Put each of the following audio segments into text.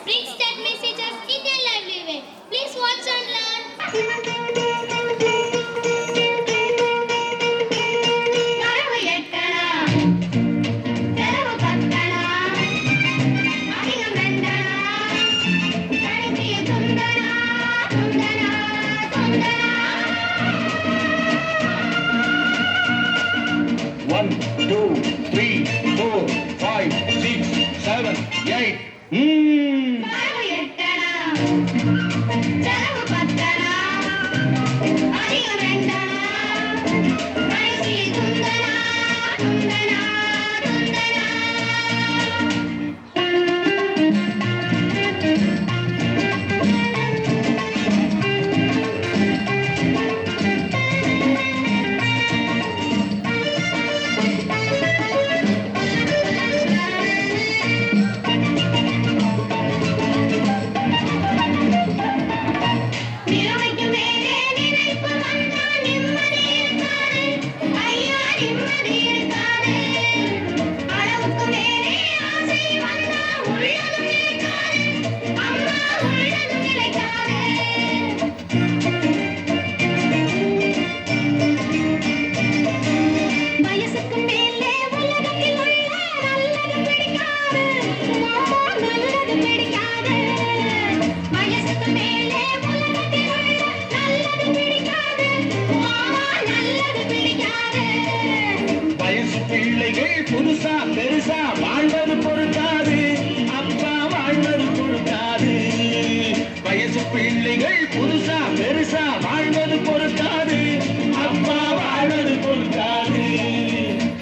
Brings that messages in a lively way. Please watch and learn. வரவு எட்டணா, செலவு பத்தணா, அதிகம் ரெண்டணா, கடைசிய துந்தனா, துந்தனா, துந்தனா. 1, 2, 3, 4, 5, 6, 7, 8. வரவு எட்டணா, செலவு பத்தணா, அதிகம் ரெண்டணா, கடைசிய துந்தனா, துந்தனா, துந்தனா. நிலைமைக்கு மேலே நினைப்பு வந்தா நிம்மதி இருக்காது. ஐயா நிம்மதி இருக்காது. அளவுக்கு மேலே ஆசை வந்தா உள்ளதும் நிலைக்காது. அம்மா உள்ளதும் நிலைக்காது. வயசுக்கு மேலே உலகத்தில் உள்ள நல்லது பிடிக்காது. அம்மா நல்லது பிடிக்காது. வயசுக்கு மேலே உலகத்தில் உள்ள நல்லது பிடிக்காது. அம்மா நல்லது பிடிக்காது. வயசு பிள்ளைகள் புதுசா பெருசா வாழ்வது பொறுக்காது, அப்பா வாழ்வது பொறுக்காது. வயசு பிள்ளைகள் புதுசா பெருசா வாழ்வது பொறுக்காது, அப்பா வாழ்வது பொறுக்காது.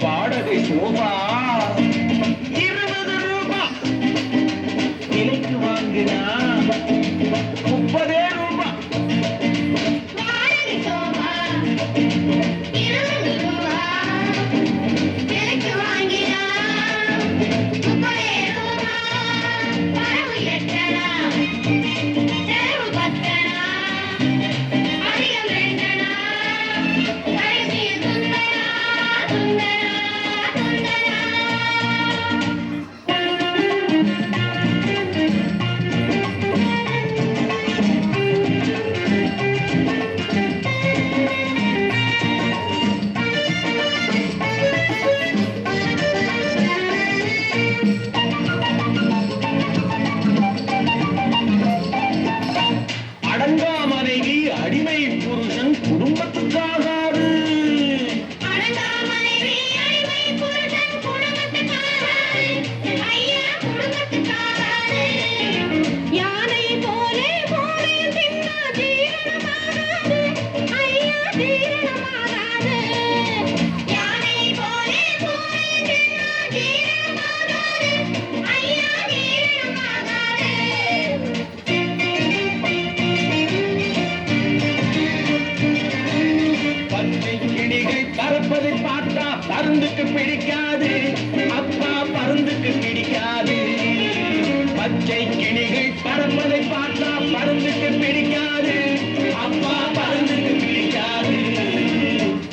வாடகை சோபா 20 ரூபாய், விலைக்கு வாங்கினா 30 ரூபாய். வாடகை சோபா 20 ரூபா. விலைக்கு வாங்கினா 30 ரூபா. வரவு எட்டணா, செலவு பத்தணா, அதிகம் ரெண்டணா, கடைசிய துந்தனா, துந்தனா, துந்தனா. அடங்கா மனைவி அடிமை புருஷன் குடும்பத்துக்காகாது. அடங்கா மனைவி அடிமை புருஷன் குடும்பத்துக்காகாது. ஐயா குடும்பத்துக்காகாது. யானை போலே போரையும் தின்னா ஜீரணமாகாது. ஐயா ஜீரணமாகாது. யானை போலே போரையும் தின்னா ஜீரணமாகாது. ஐயா ஜீரணமாகாது. பச்சை கிளிகள் பறப்பதை பார்த்தா பருந்துக்கு பிடிக்காது, அப்பா பருந்துக்கு பிடிக்காது. பச்சை கிளிகள் பறப்பதை பார்த்தா பருந்துக்கு பிடிக்காது, அப்பா பருந்துக்கு பிடிக்காது.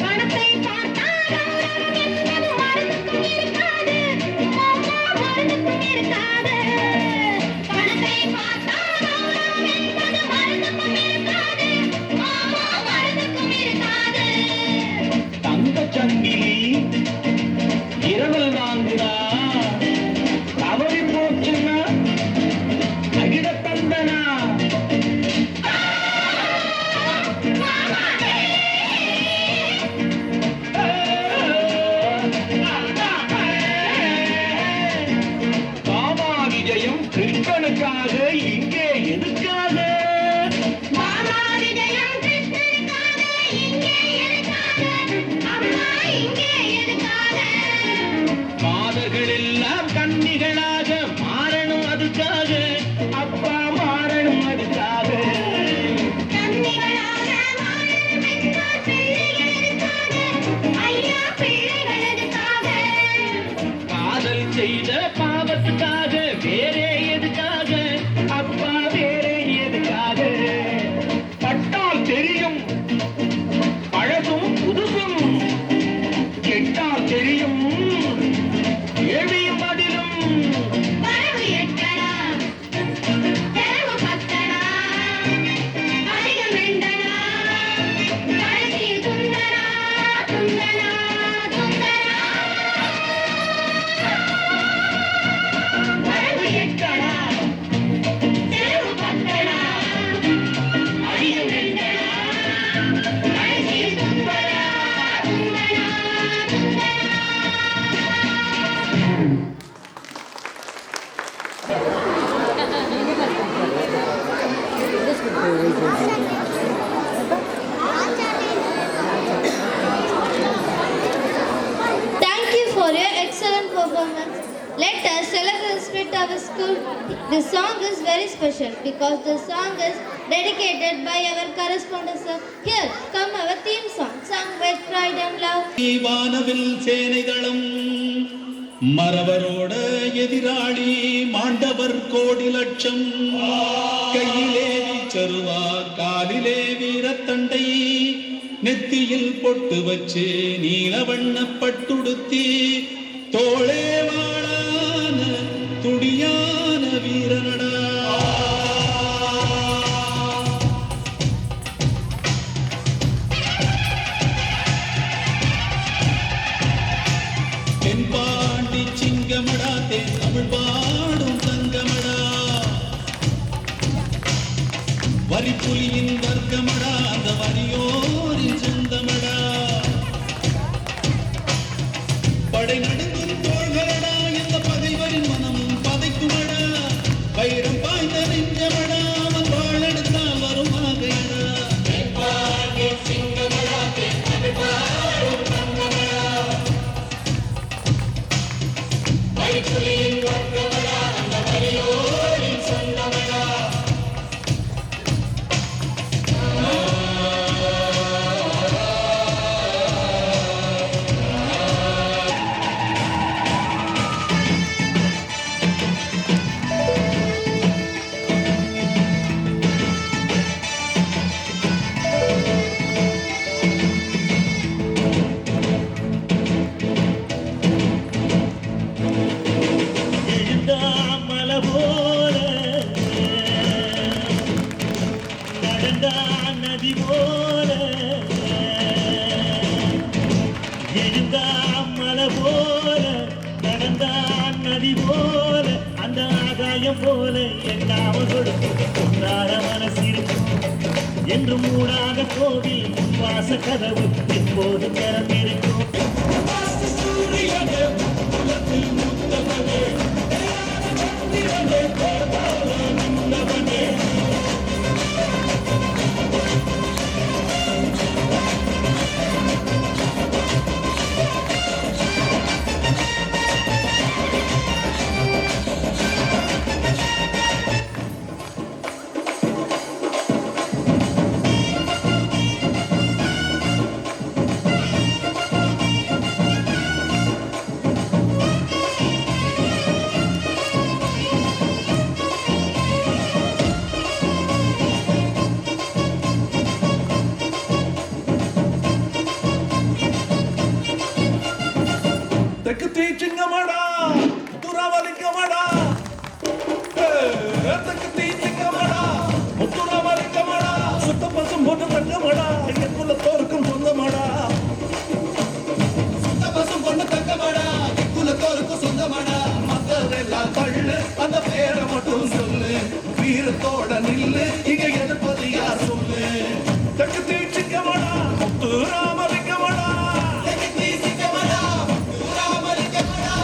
பணத்தை பார்த்தால் கௌரவம் என்பது மருந்துக்கும் இருக்காது. அம்மா மருந்துக்கும் இருக்காது. பணத்தை பார்த்தால் கௌரவம் என்பது மருந்துக்கும் இருக்காது. அம்மா மருந்துக்கும் இருக்காது. தங்கச் சங்கிலி இரவல் வாங்குனா தவறி போச்சுன்னா அகிட தந்தனா. performance. Let us celebrate the spirit of our school. This song is very special because the song is dedicated by our correspondent sir. Here come our theme song, sung with pride and love. வானவில் சேனைகளும் மறவரோட எதிராளி மாண்டவர் கோடி லட்சம் கையிலே வீச்சருவா காலிலே வீரத்தண்டை நெத்தியில் பொட்டு வச்சு நீலவண்ண பட்டுடுத்தி தோளே வாழான துடியான வீரனடா தென்பாண்டி சிங்கமடா தேன் தமிழ் பாடும் தங்கமடா வரிப்புலியின் வர்க்கமடா அந்த வரியோரின் சொந்தமடா படை நடுங்கும் தோள்களடா இந்த பகைவரின் மனமும் பதைக்குமடா வைரம் பாய்ந்த நெஞ்சமடா அவன் வாழெடுத்தால் வரும் ஆகையடா தென்பாண்டி சிங்கமடா தேன் தமிழ் பாடும் தங்கமடா வரிப்புலியின் வர்க்கமடா அந்த வரியோரின் சொந்தமடா போல எல்லாம் கொடுத்தார மனசிருக்கும் என்று மூடாத கோவில் வாச கதவு எப்போது திறந்திருக்கும் அந்த பேரை மட்டும் சொல்லு வீரத்தோட நில்லு இங்க எதிர்ப்பது யார் சொல்லு தக்கு தீச்சிக்கமடா முத்துராமலிங்கமடா தக்கு தீச்சிக்கமடா முத்துராமலிங்கமடா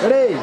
Ready?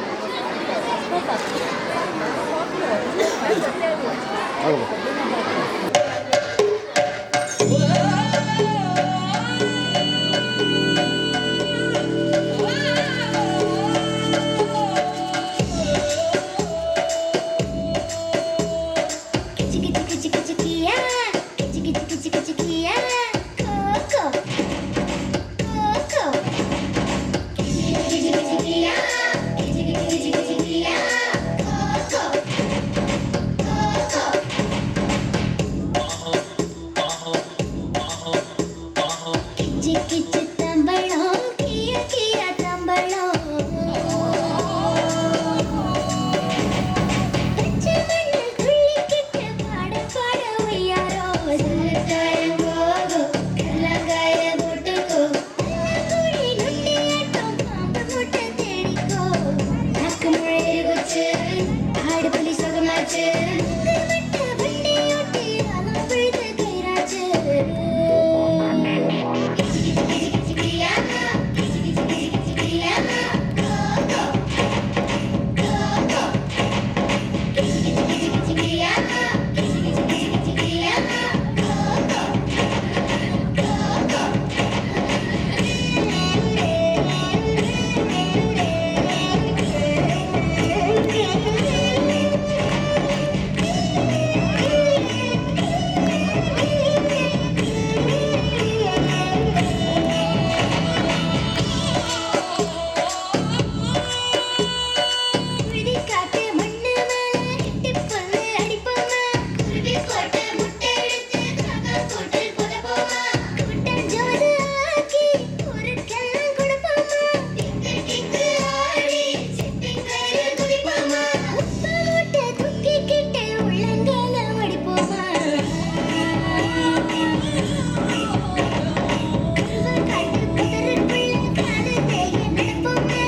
காட்டு மண்ணு மேல இட்டி பல்லு அடிப்போமா, குருவி போட்டு முட்டை எடுத்து காக்கா போட்டு புதைப்போமா, கூட்டஞ்சோறு ஆக்கி ஊருக்கெல்லாம் கொடுப்போமா, டிக்கு டிக்கு ஆடி சிப்பிங்கரையில் குதிப்போமா, உப்பு மூட்டை தூக்கிக்கிட்டு உள்ளங்கால மடிப்போமா, காட்டு குதிரைக்குள்ள காது தேய நடப்போமா,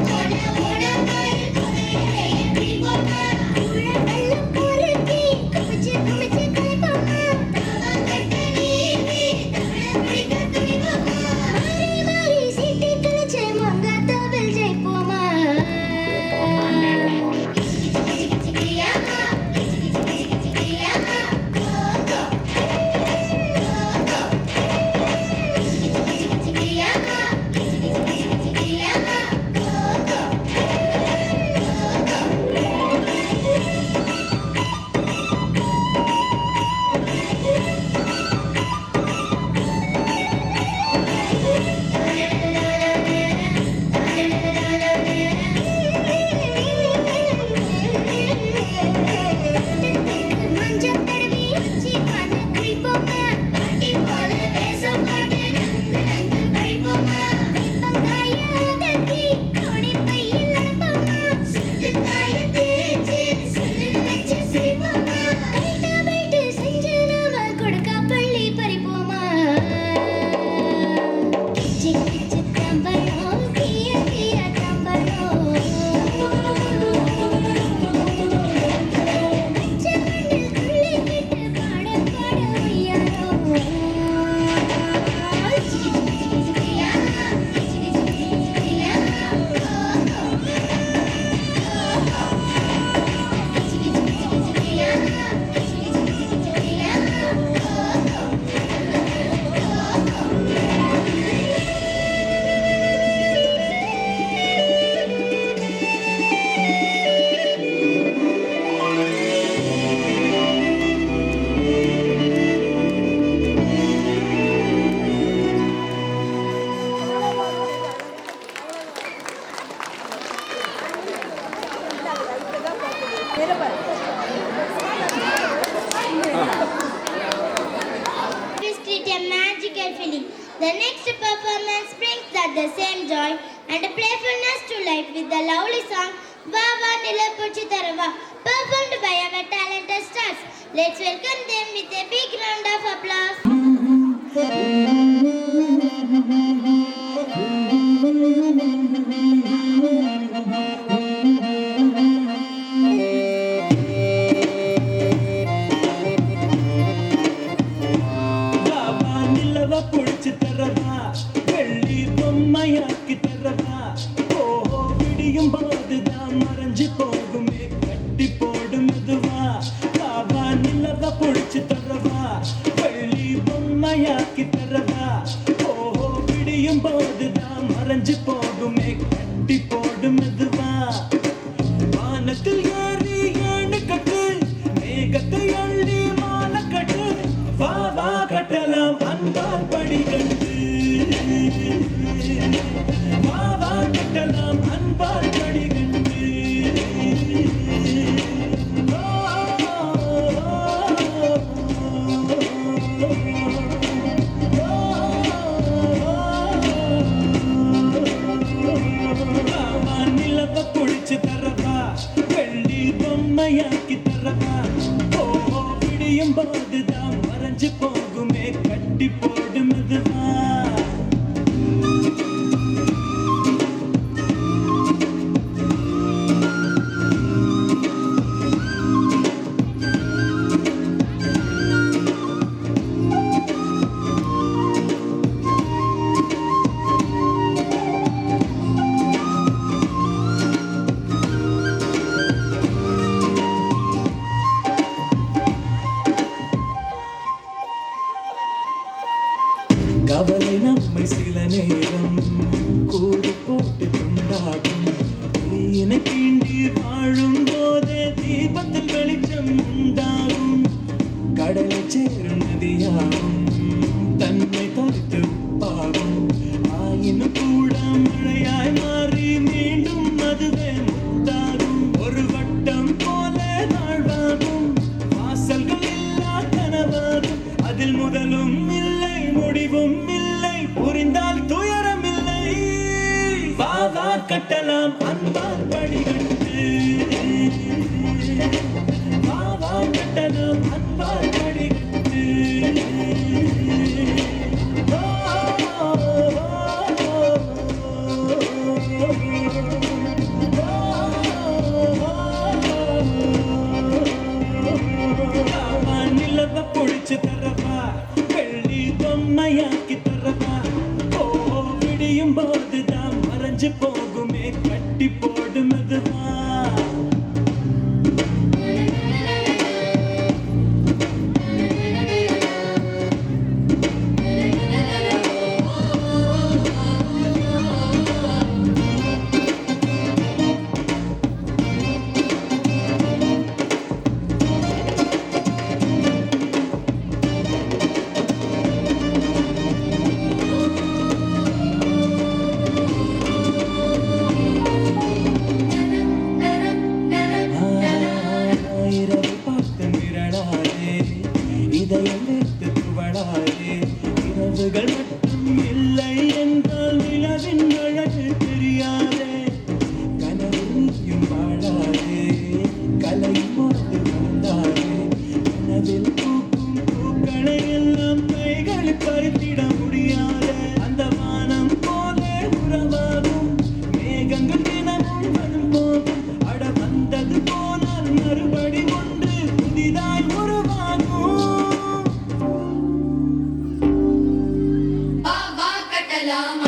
போன ஓட பாரு குதிரையை பிடிப்போமா, உழவெல்லாம் பொறுக்கி குமிச்சு குமிச்சு கலைப்போமா, தாவம் கட்ட நீவி தமிழை பிடிக்க துணிப்போமா, மாறி மாறி சீட்டு கழிச்சு மங்காத்தாவில் ஜெயிப்போமா. மஞ்சள் தடவி வச்சி பானை குடிப்போமா, பாட்டி போல வேஷம் போட்டு நங்கு நங்கு கழிப்போமா, வெங்காய அகத்தி கோணி பையில் நடப்போமா, சுட்டுக்காய தேய்ச்சி சில்லுன்னு வச்சு சிரிப்போமா, பைட்டு பைட்டு செஞ்சு நாம கொடுக்கா பள்ளி பறிப்போமா, கிச்சு கிச்சு தம்பரம் கிய கிய தம்பரம், Please create a magical feeling. The next performance brings that the same joy and playfulness to life with the lovely song Va Va Nila Puchi Tarava, performed by our talented stars. Let's welcome them with a big round of applause. Baba நிலவ புடிச்சு தரவா, வெள்ளி பொம்மையாக்கி தரவா, ஓஹோ விடியும் போதுதான் மறைஞ்சு போகுமே கட்டி போடும் மெதுவா, பாபா நிலவ புடிச்சு தரவா, வெள்ளி பொம்மையாக்கி தரவா, ஓஹோ விடியும் போதுதான் மறைஞ்சு போகுமே கட்டி போடும் மெதுவா, வானத்தில் ஏறி ஏணு கட்டு, மேகத்தை அள்ளி மாலை கட்டு, வா வா கட்டலாம் அன்பால் படிக்கட்டு, வா வா கட்டலாம் அன்பால் படிக்கட்டு, பாபா நிலவ புடிச்சு தரவா, வெள்ளி பொம்மையாக்கி தரவா, ஓஹோ விடியும் போதுதான் மறைஞ்சு போகுமே கட்டி போடும் மெதுவா. கவலை நம்மை சில நேரம் கூறு போட்டு கொண்டாடும். தீயினை தீண்டி வாழும் போதே தீபத்தில் வெளிச்சம் உண்டாகும். கடலை சேரும் நதியாகும் தன்னை தடுத்து உப்பாகும். ஆயினும் கூட மழையாய் மாறி மீண்டும் அதுவே முத்தாகும். ஒரு வட்டம் போல வாழ்வாகும். வாசல்கள் இல்லா கனவாகும். அதில் முதலும் இல்லை முடிவும் இல்லை. புரிந்தால் துயரம் இல்லை. வாவா கட்டலாம் அன்பால் படிகட்டு. வாவா கட்டலாம் அன்பால் படிகட்டு. நிலவ பொழிச்சு தரவா, வெள்ளி பொம்மையாக்கி தரவா. ஓ விடியும் போதுதான் மறைஞ்சு போகுமே கட்டி போடும் அதுவா. இரவு பார்த்து மிரளாதே, இதயம் வைத்து துவளாதே. இரவுகள் மட்டும் இல்லை என்றால் நிலவின் அழகு தெரியாதே. கனவு நீயும் வாழாதே, கலையும் போது வாழ்ந்தாதே. கனவில் பூக்கும் பூக்களை எல்லாம் கைகளில் பறித்திட முடியாதே. அந்த வானம் போல உறவாகும். மேகங்கள் தினமும் வரும் போகும். அட வந்தது போனால் மறுபடி ஒன்று புதிதாய் உருவாகும். வா வா கட்டலாம்